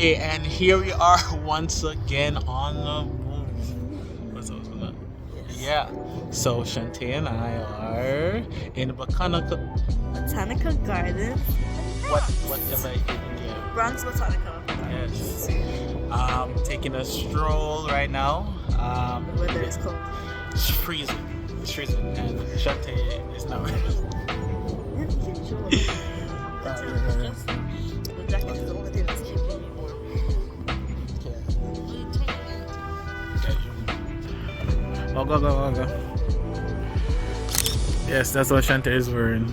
Hey, and here we are once again on the move. What's up? Yeah. So Shantae and I are in the Botanical Garden. whatever in here. Bronx Botanical Garden. Yes. Taking a stroll right now. The weather is cold. It's freezing. It's freezing, and Shantae is not. The jacket is the only thing that's keeping me warm. Oh, go. Yes, that's what Shantae is wearing.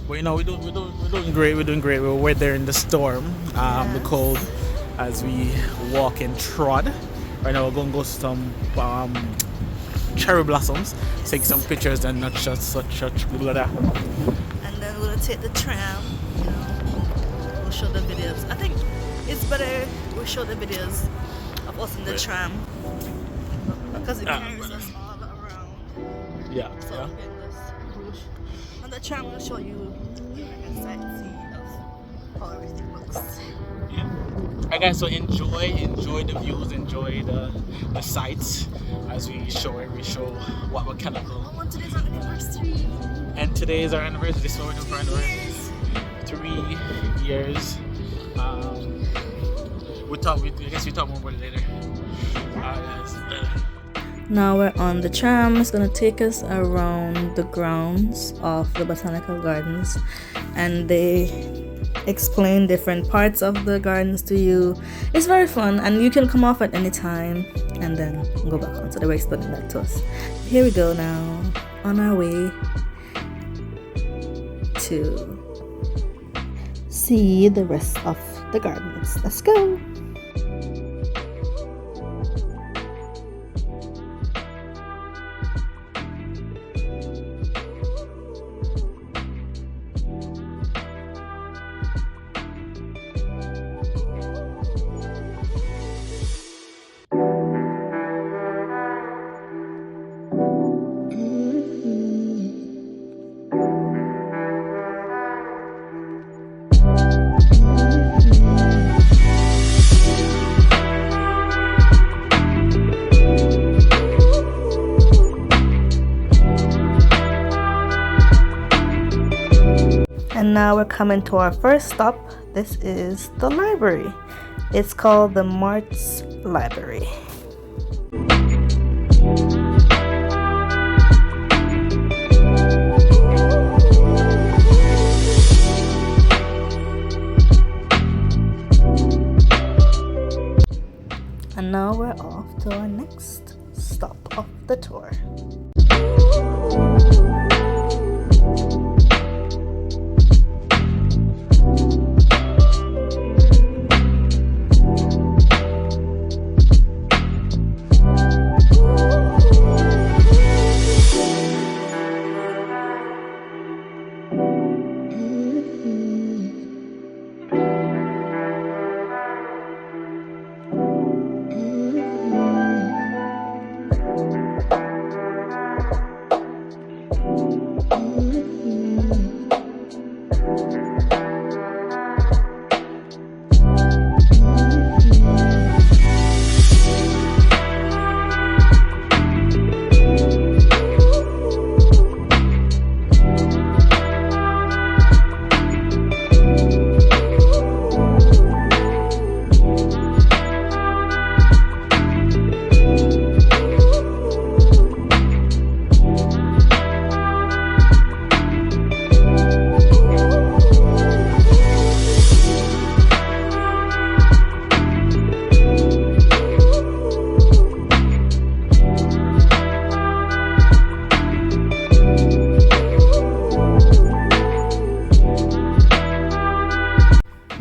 But you know, we're doing great. We're doing great. We're weathering the storm, the cold, as we walk and trod. Right now, we're going to go to some cherry blossoms, take some pictures, and not just such blah blah. And then we'll take the tram. You know, we'll show the videos. I think it's better we show the videos of us in the tram because it carries us all around. Yeah. So we can just push. On the tram, we'll show you a sightsee of how everything looks. Alright guys, so enjoy the views, enjoy the sights as we show what mechanical. Oh, and today's our anniversary. And today is our anniversary. This is what we're doing for anniversary. 3 years. I guess we talk more about it later. Now we're on the tram. It's gonna take us around the grounds of the botanical gardens, and they explain different parts of the gardens to you. It's very fun, and you can come off at any time and then go back on. So they were explaining that to us. Here we go now, on our way to see the rest of the gardens. Let's go. And now we're coming to our first stop. This is the library. It's called the Martells Library. And now we're off to our next stop of the tour.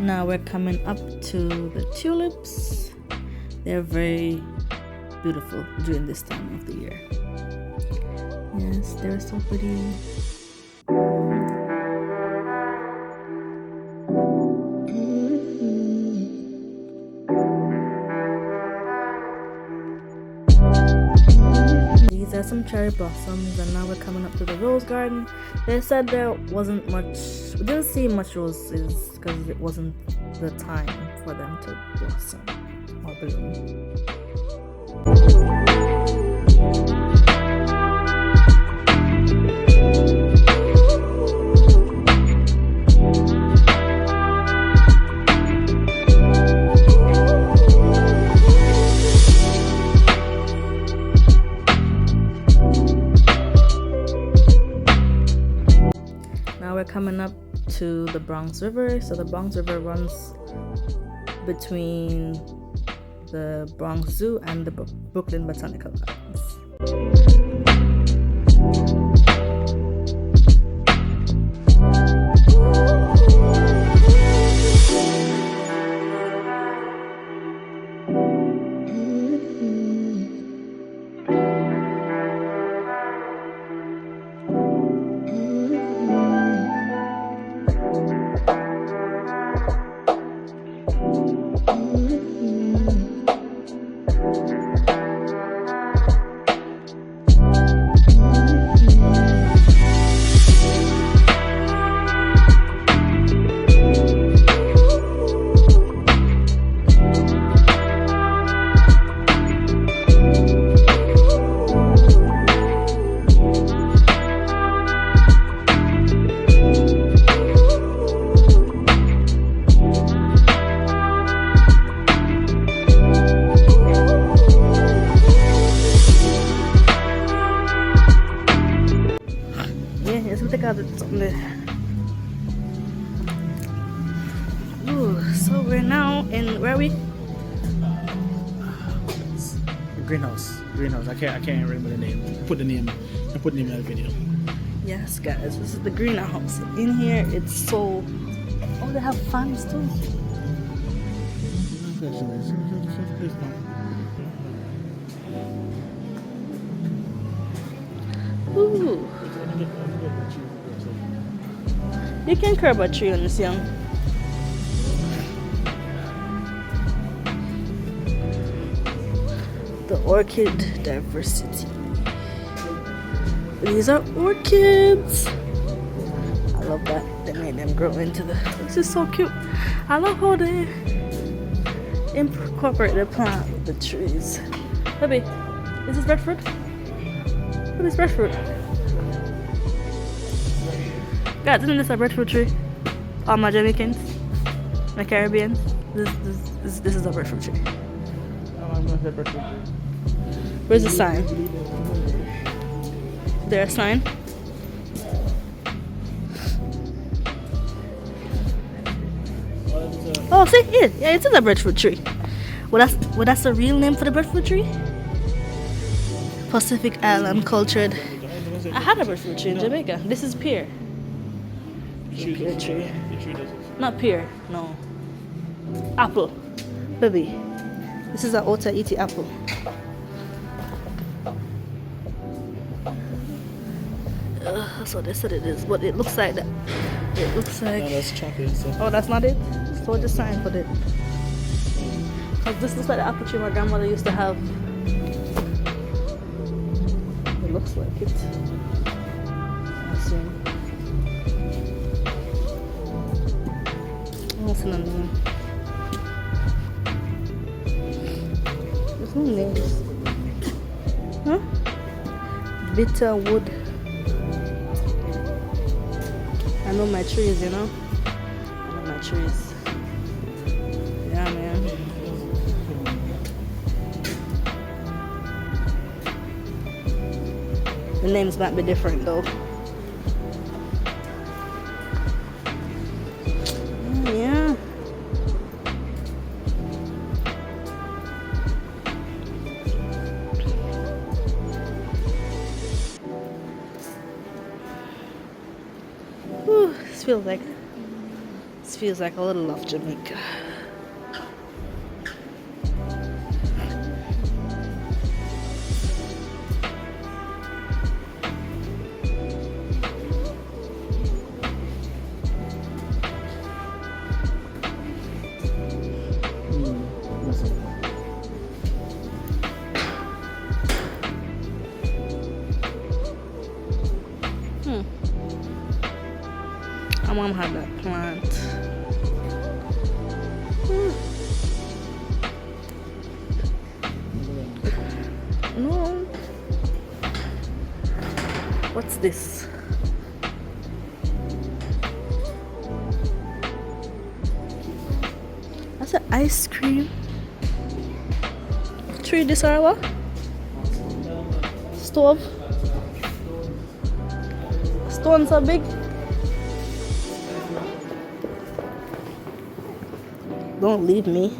Now we're coming up to the tulips. They're very beautiful during this time of the year. Yes, they're so pretty. These there's some cherry blossoms, and now we're coming up to the rose garden. They said there wasn't much, we didn't see much roses because it wasn't the time for them to blossom or bloom. We're coming up to the Bronx River. So the Bronx River runs between the Bronx Zoo and the Brooklyn Botanical Gardens. So we're now in, where are we? Greenhouse. I can't remember the name. Put the name in the video. Yes, guys, this is the greenhouse. In here, it's so. Oh, they have fans too. Ooh. You can curb a tree on this young. The orchid diversity. These are orchids. I love that. They made them grow into the. This is so cute. I love how they incorporate the plant with the trees. Baby, is this breadfruit? What is breadfruit? Guys, isn't this a breadfruit tree? All my Jamaicans, my Caribbeans. This is a breadfruit tree. Where's the sign? Is there a sign? Oh, see, yeah, it is a breadfruit tree. Well, that's the real name for the breadfruit tree. Pacific Island cultured. I had a breadfruit tree in Jamaica. This is pear. Pear tree. Not pear, no. Apple, baby. This is an Otaiti apple. That's what they said it is, but it looks like that. It looks like. No, that's chocolate. So. Oh, that's not it. So what the sign for it? Cause this looks like the apple tree my grandmother used to have. It looks like it. Let's see. What's the name? There's no names. Huh? Bitter wood. I know my trees, you know? I know my trees. Yeah, man. The names might be different, though. Yeah. Whew, this feels like a little of Jamaica. mom had that plant. No. What's this? That's an ice cream. Tree this or what? Stove. Stones are big. Don't leave me.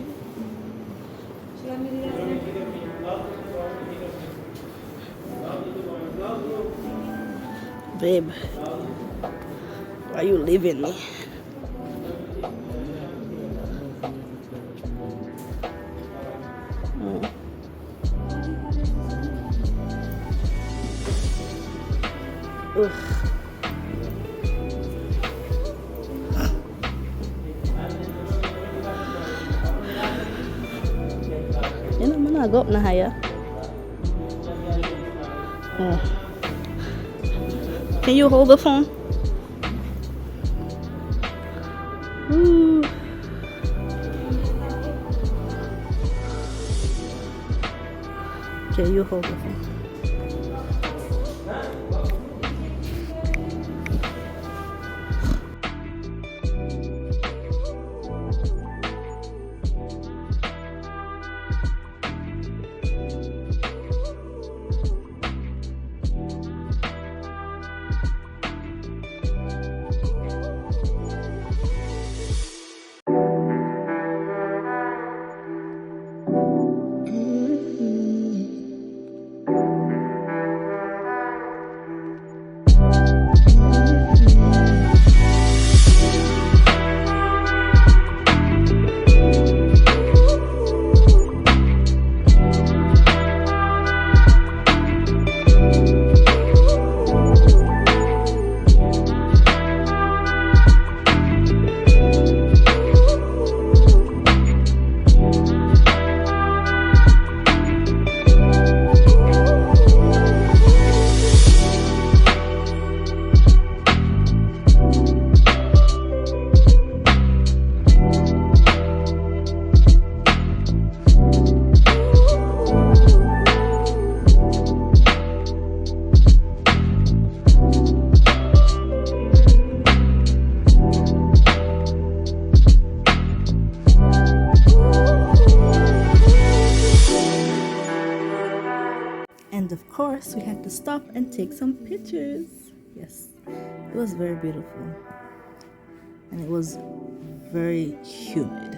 Babe, why are you leaving me? Ugh. You know, I'm not go up na higher. Can you hold the phone? Ooh. Okay, you hold the phone. And of course, we had to stop and take some pictures. Yes, it was very beautiful. And it was very humid.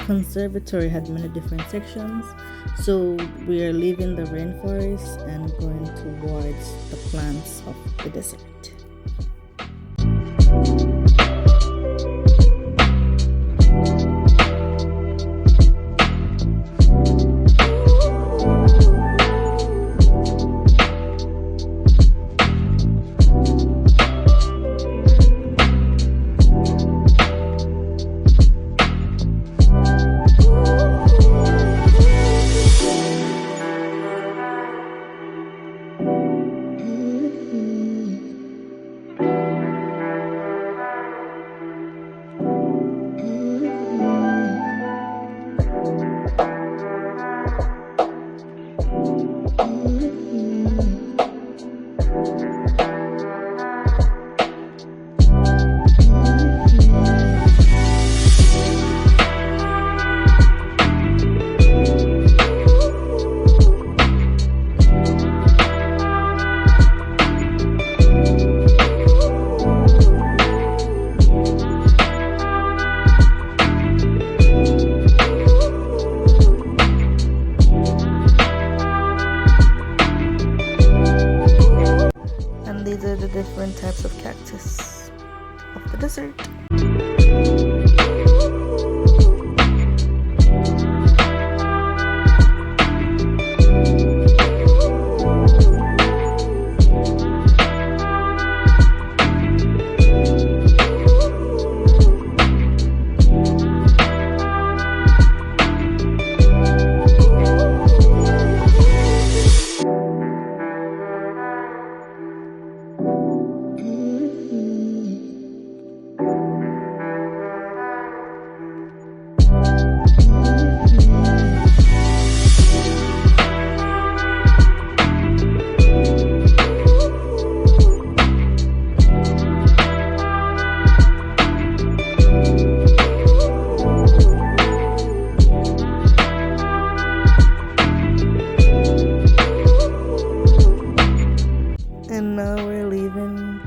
Conservatory had many different sections, so we are leaving the rainforest and going towards the plants of the desert. the desert. And now we're leaving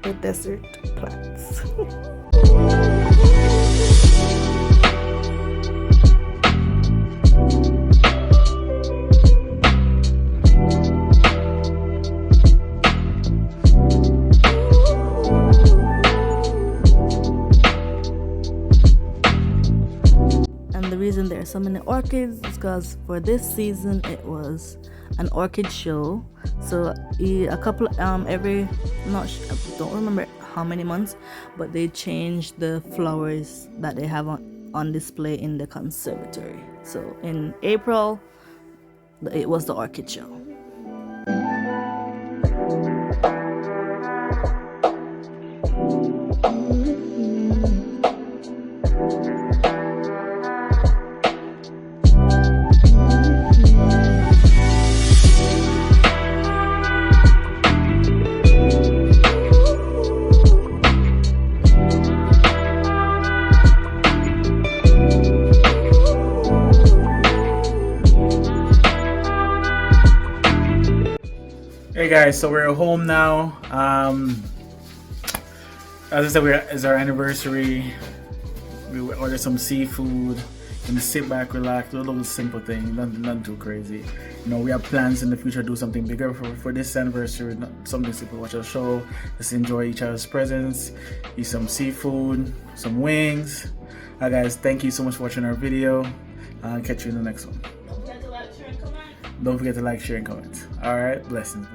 the desert plants. And the reason there are so many orchids is because for this season it was an orchid show. So a couple every don't remember how many months, but they changed the flowers that they have on display in the conservatory. So in April it was the orchid show. Hey guys, so we're home now. As I said, it's our anniversary. We ordered some seafood and sit back, relax, do a little simple thing, nothing too crazy. You know, we have plans in the future to do something bigger for this anniversary, not something simple, watch a show, just enjoy each other's presence, eat some seafood, some wings. Alright guys, thank you so much for watching our video. I'll catch you in the next one. Don't forget to like, share, and comment. Alright, blessings.